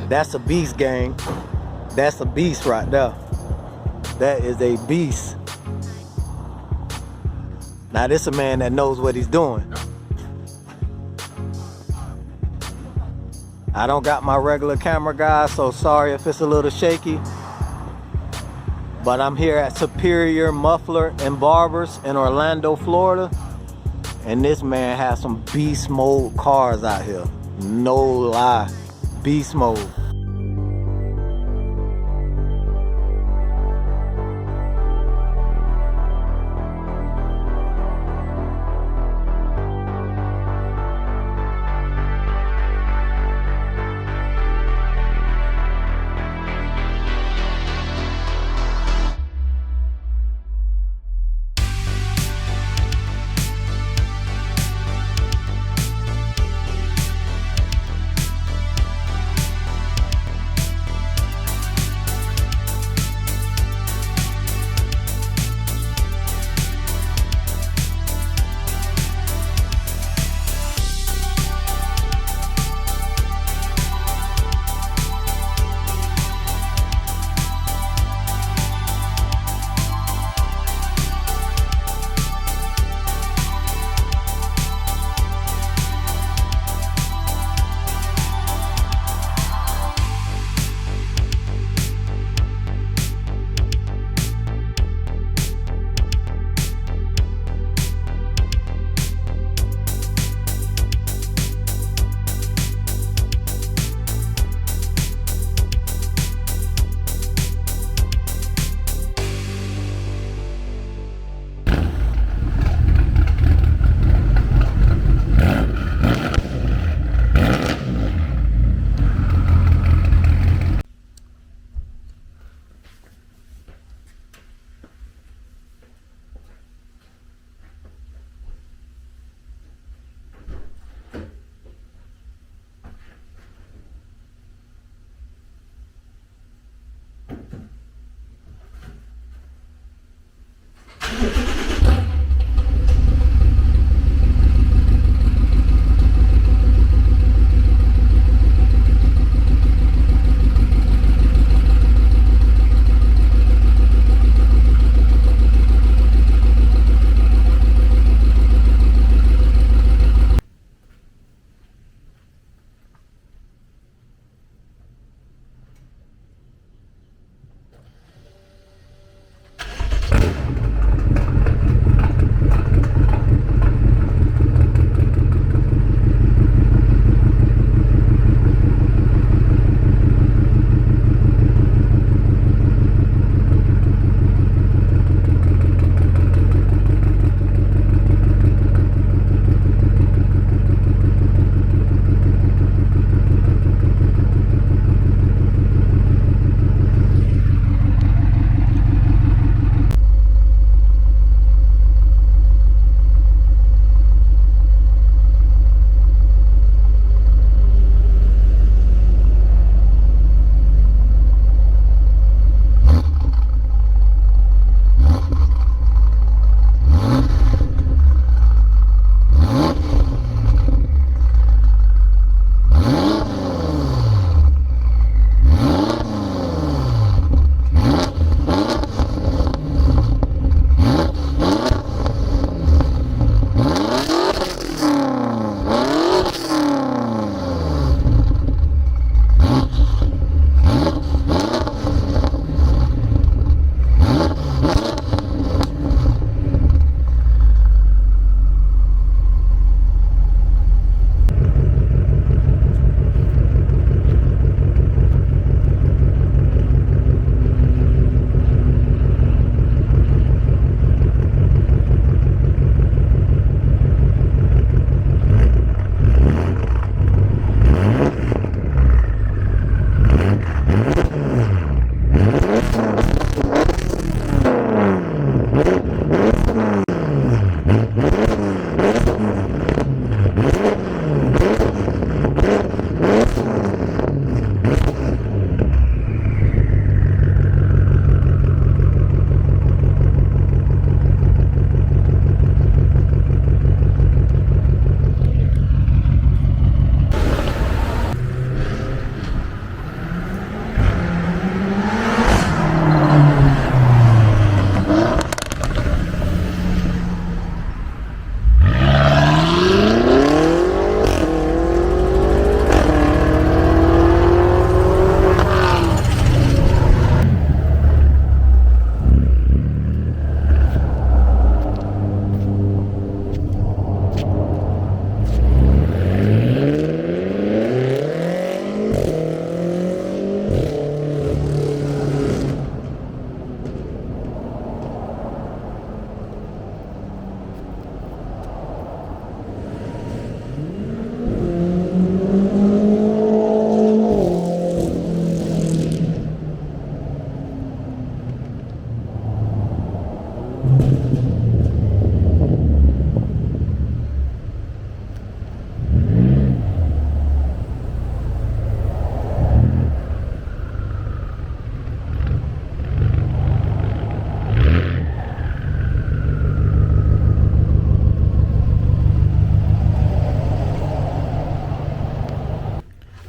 That's a beast, gang. That's a beast right there. That is a beast. Now this a man that knows what he's doing. I don't got my regular camera, guys, so sorry if it's a little shaky. But I'm here at Superior Muffler and Barbers in Orlando, Florida. And this man has some beast mode cars out here. No lie, beast mode.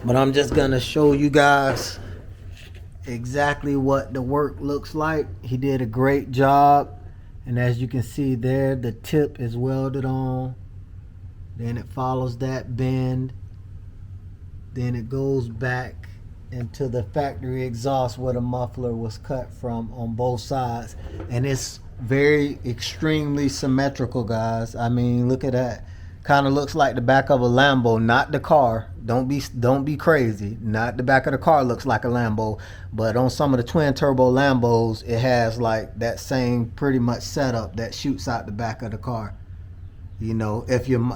But I'm just gonna show you guys exactly what the work looks like. He did a great job, and as you can see there, the tip is welded on, then it follows that bend, then it goes back into the factory exhaust where the muffler was cut from on both sides, and it's very extremely symmetrical, guys. I mean, look at that. Kind of looks like the back of a Lambo, not the car. Don't be crazy. Not the back of the car looks like a Lambo, but on some of the twin turbo Lambos, it has like that same pretty much setup that shoots out the back of the car. You know, if you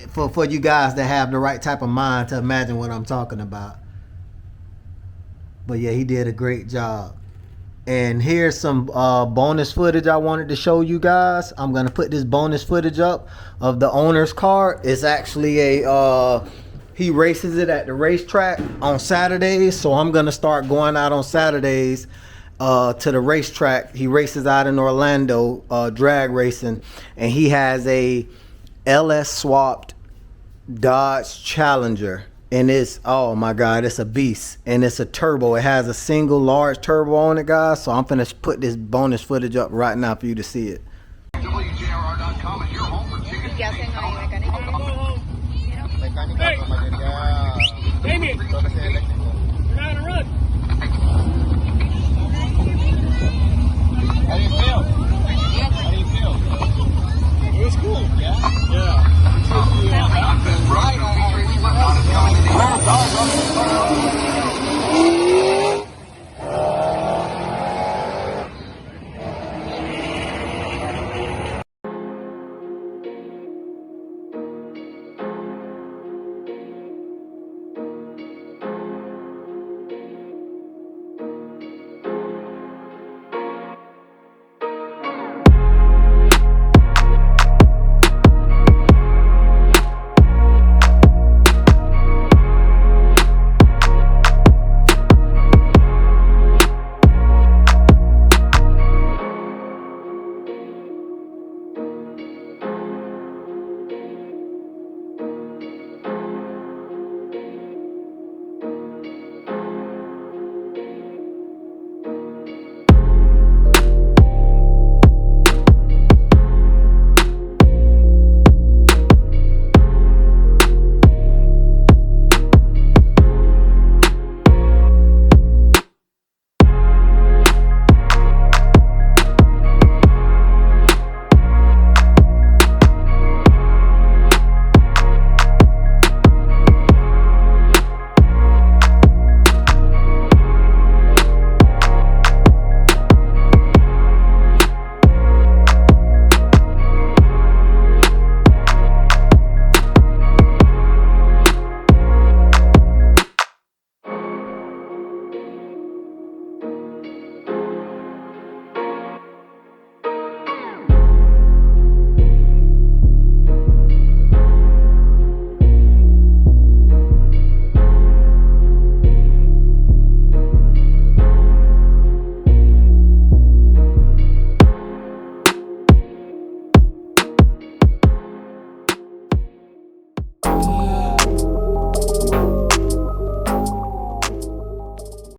for you guys that have the right type of mind to imagine what I'm talking about. But yeah, he did a great job. And here's some bonus footage I wanted to show you guys. I'm gonna put this bonus footage up of the owner's car. It's actually a he races it at the racetrack on Saturdays, so I'm gonna start going out on Saturdays to the racetrack. He races out in Orlando, drag racing, and he has a LS swapped Dodge Challenger. And it's, oh my god, it's a beast, and it's a turbo. It has a single large turbo on it, guys. So I'm finna put this bonus footage up right now for you to see it.